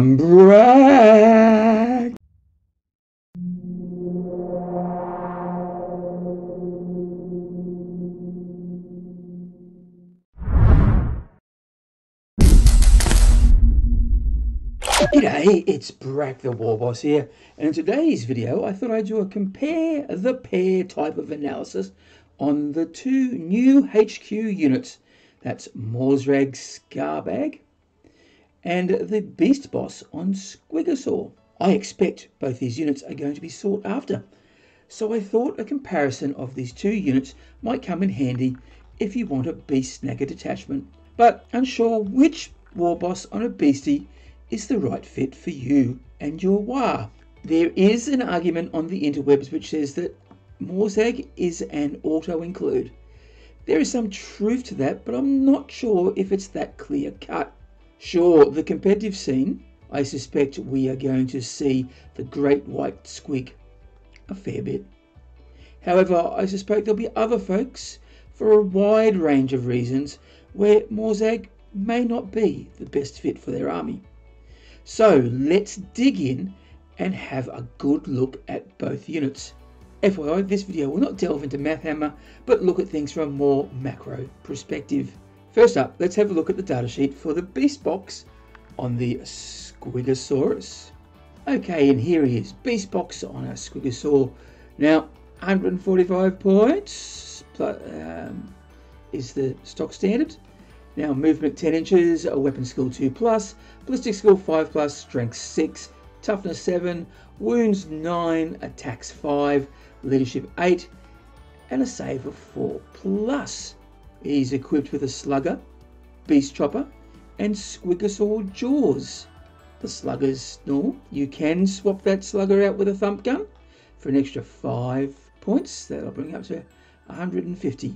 I'm Brak. G'day, it's Brak the Warboss here, and in today's video I thought I'd do a compare the pair type of analysis on the two new HQ units. That's Mozrog Skragbad and the Beast Boss on Squigasaur. I expect both these units are going to be sought after, so I thought a comparison of these two units might come in handy if you want a Beast Snagger detachment, but unsure which Warboss on a Beastie is the right fit for you and your war. There is an argument on the interwebs which says that Mozrog is an auto-include. There is some truth to that, but I'm not sure if it's that clear cut. Sure, the competitive scene, I suspect we are going to see the great white squig a fair bit. However, I suspect there'll be other folks, for a wide range of reasons, where Mozrog may not be the best fit for their army. So let's dig in and have a good look at both units. FYI, this video will not delve into math hammer, but look at things from a more macro perspective. First up, let's have a look at the datasheet for the Beast Box on the Squigasaurus. Okay, and here he is, Beast Box on a Squigasaur. Now, 145 points is the stock standard. Now, movement 10 inches, a weapon skill 2+, ballistic skill 5+, strength 6, toughness 7, wounds 9, attacks 5, leadership 8, and a save of 4+. He's equipped with a slugger, beast chopper, and Squigasaur jaws. The slugger's normal. You can swap that slugger out with a thump gun for an extra 5 points. That'll bring up to 150.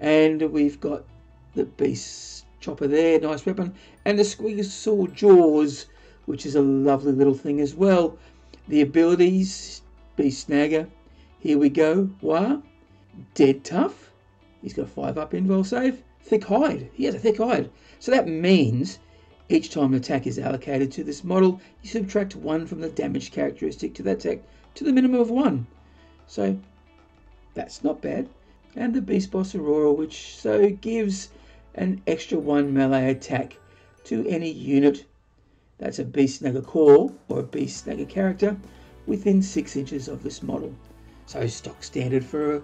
And we've got the beast chopper there, nice weapon, and the Squigasaur jaws, which is a lovely little thing as well. The abilities, beast snagger, here we go, war, dead tough, he's got a 5+ invul save, thick hide, he has a thick hide, so that means each time an attack is allocated to this model, you subtract 1 from the damage characteristic to that attack to the minimum of 1, so that's not bad. And the Beast Boss Aurora, which so gives an extra 1 melee attack to any unit that's a Beast Snagger core or a Beast Snagger character within 6 inches of this model. So stock standard for a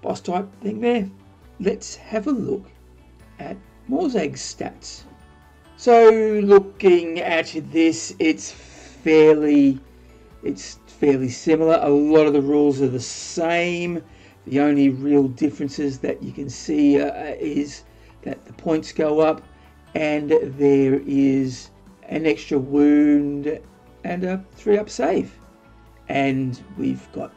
boss type thing there. Let's have a look at Mozrog's stats. So looking at this, it's fairly similar. A lot of the rules are the same. The only real differences that you can see is that the points go up and there is an extra wound and a 3+ save. And we've got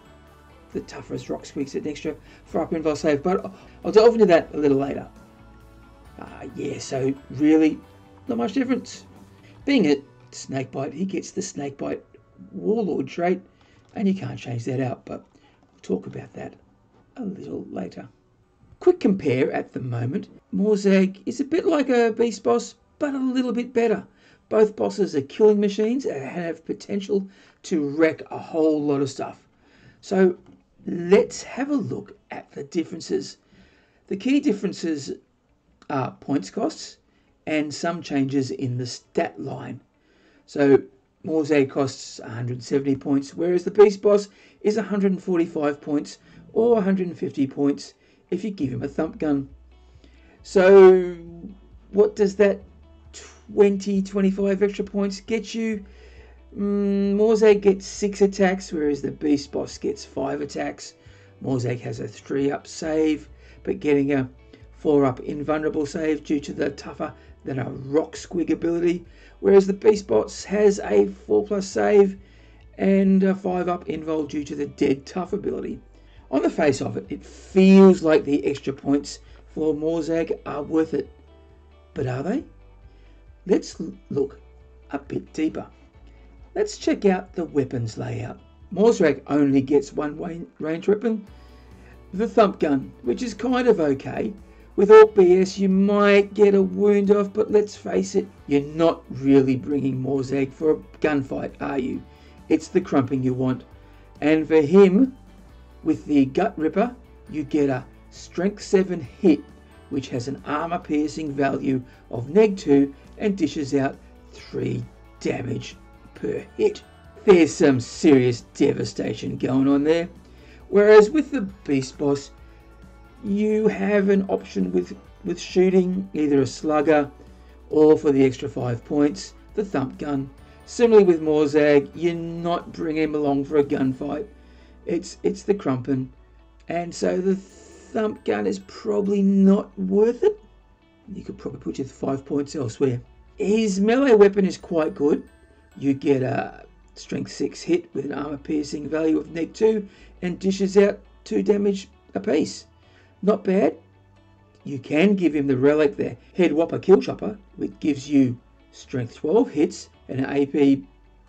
the tougher as rock squeaks at an extra 4+ invul save, but I'll delve into that a little later. Yeah, so really not much difference. Being a snakebite, he gets the snakebite warlord trait and you can't change that out, but we'll talk about that a little later. Quick compare at the moment. Mozrog is a bit like a beast boss, but a little bit better. Both bosses are killing machines and have potential to wreck a whole lot of stuff. So let's have a look at the differences. The key differences are points costs and some changes in the stat line. So Mozrog costs 170 points, whereas the beast boss is 145 points or 150 points if you give him a thump gun. So what does that 25 extra points get you? Mozrog gets 6 attacks, whereas the beast boss gets 5 attacks. Mozrog has a 3+ save, but getting a 4+ invulnerable save due to the tougher than a rock squig ability, whereas the beast boss has a 4+ save and a 5+ invul due to the dead tough ability. On the face of it, it feels like the extra points for Mozrog are worth it. But are they? Let's look a bit deeper. Let's check out the weapons layout. Mozrog only gets one range weapon, the thump gun, which is kind of okay, With Ork BS you might get a wound off, but let's face it, you're not really bringing Mozrog for a gunfight, are you? It's the crumping you want. And for him, with the Gut Ripper, you get a Strength 7 hit, which has an armor piercing value of -2 and dishes out 3 damage per hit. There's some serious devastation going on there. Whereas with the Beast Boss, you have an option with shooting, either a slugger or, for the extra 5 points, the thump gun. Similarly with Mozrog, you're not bringing him along for a gunfight. It's the crumping, and so the thump gun is probably not worth it. You could probably put your 5 points elsewhere. His melee weapon is quite good. You get a Strength 6 hit with an armor piercing value of -2 and dishes out 2 damage apiece. Not bad. You can give him the relic there, Head Whopper Kill Chopper, which gives you Strength 12 hits and an AP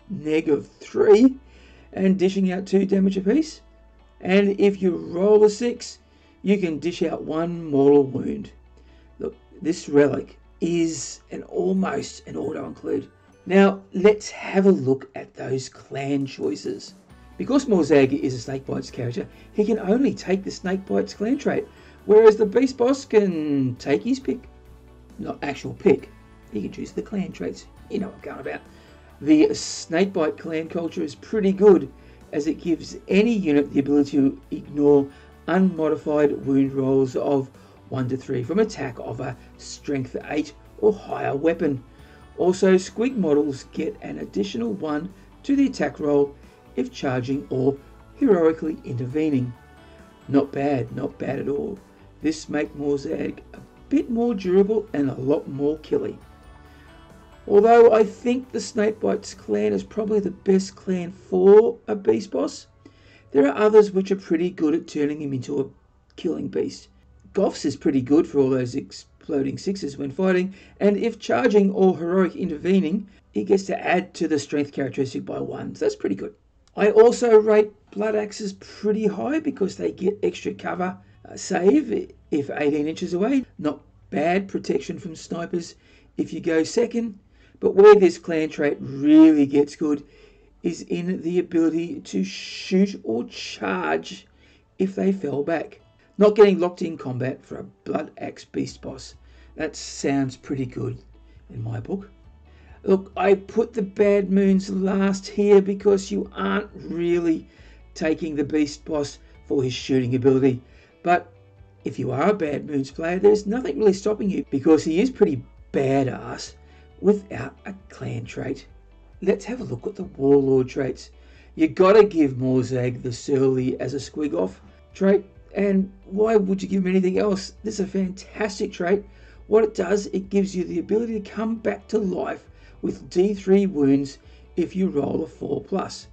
neg of 3 and dishing out 2 damage apiece. And if you roll a 6, you can dish out 1 mortal wound. Look, this relic is almost an auto-include. Now, let's have a look at those clan choices. Because Mozrog is a Snakebites character, he can only take the Snakebites clan trait, whereas the Beast Boss can take his pick. Not actual pick. He can choose the clan traits. You know what I'm going about. The Snakebite clan culture is pretty good, as it gives any unit the ability to ignore unmodified wound rolls of 1 to 3 from attack of a Strength 8 or higher weapon. Also, Squig models get an additional 1 to the attack roll if charging or heroically intervening. Not bad at all. This makes Mozrog a bit more durable and a lot more killy. Although I think the Snakebites clan is probably the best clan for a Beast Boss, there are others which are pretty good at turning him into a killing beast. Goff's is pretty good for all those exploding 6s when fighting, and if charging or heroic intervening, he gets to add to the strength characteristic by 1, so that's pretty good. I also rate Blood Axes pretty high because they get extra cover save if 18 inches away. Not bad protection from snipers if you go second, but where this clan trait really gets good is in the ability to shoot or charge if they fell back. Not getting locked in combat for a Blood Axe Beast Boss. That sounds pretty good in my book. Look, I put the Bad Moons last here because you aren't really taking the Beast Boss for his shooting ability. But if you are a Bad Moons player, there's nothing really stopping you because he is pretty badass without a clan trait. Let's have a look at the Warlord traits. You gotta give Mozrog the Surly as a squig off trait, and why would you give him anything else? This is a fantastic trait. What it does, it gives you the ability to come back to life with D3 wounds if you roll a 4+.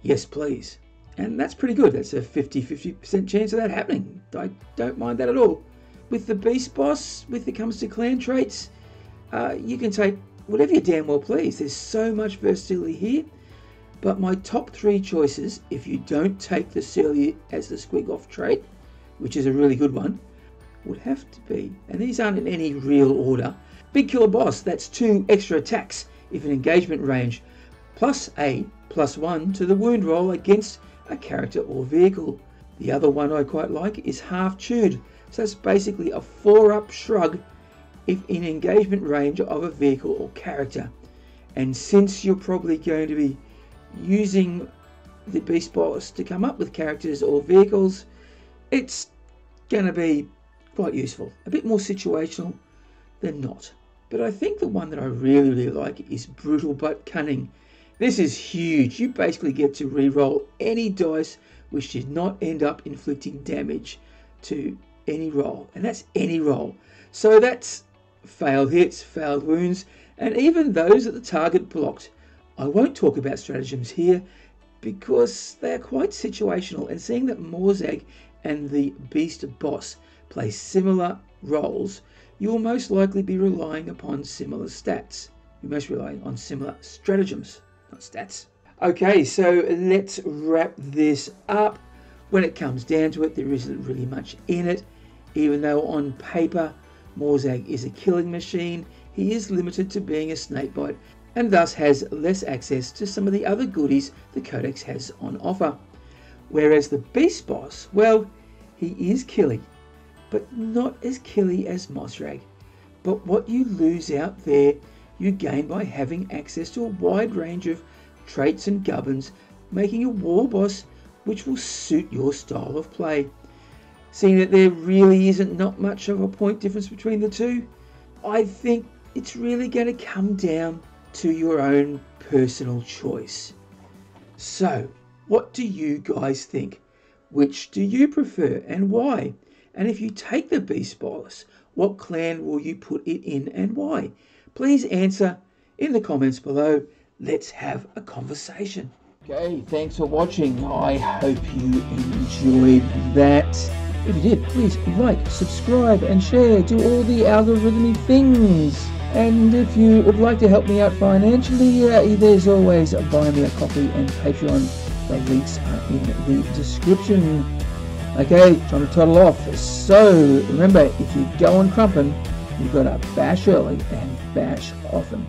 Yes please. And that's pretty good. That's a 50% chance of that happening. I don't mind that at all. With the Beast Boss, when it comes to clan traits, you can take whatever you damn well please. There's so much versatility here. But my top 3 choices, if you don't take the Surly as the squig off trait, which is a really good one, would have to be, and these aren't in any real order, Big Killer Boss, that's 2 extra attacks if an engagement range, plus a +1 to the wound roll against a character or vehicle. The other one I quite like is Half Chewed, so that's basically a 4-up shrug if in engagement range of a vehicle or character. And since you're probably going to be using the Beast Boss to come up with characters or vehicles, it's going to be quite useful. A bit more situational than not. But I think the one that I really like is Brutal but Cunning. This is huge. You basically get to re-roll any dice which did not end up inflicting damage to any roll, and that's any roll. So that's failed hits, failed wounds, and even those that the target blocked. I won't talk about stratagems here because they are quite situational, and seeing that Mozrog and the Beast Boss play similar roles, you will most likely be relying upon similar stats. You're most relying on similar stratagems, not stats. Okay, so let's wrap this up. When it comes down to it, there isn't really much in it. Even though on paper Mozrog is a killing machine, he is limited to being a snakebite and thus has less access to some of the other goodies the Codex has on offer. Whereas the Beast Boss, well, he is killy, but not as killy as Mozrog. But what you lose out there, you gain by having access to a wide range of traits and gubbins, making a Warboss which will suit your style of play. Seeing that there really isn't not much of a point difference between the two, I think it's really going to come down to your own personal choice. So, what do you guys think? Which do you prefer and why? And if you take the Beast Boss, what clan will you put it in and why? Please answer in the comments below. Let's have a conversation. Okay, thanks for watching. I hope you enjoyed that. If you did, please like, subscribe and share. Do all the algorithmic things. And if you would like to help me out financially, there's always Buy Me a Coffee and Patreon. The links are in the description. Okay, time to toddle off. So remember, if you go on crumpin', you've got to bash early and bash often.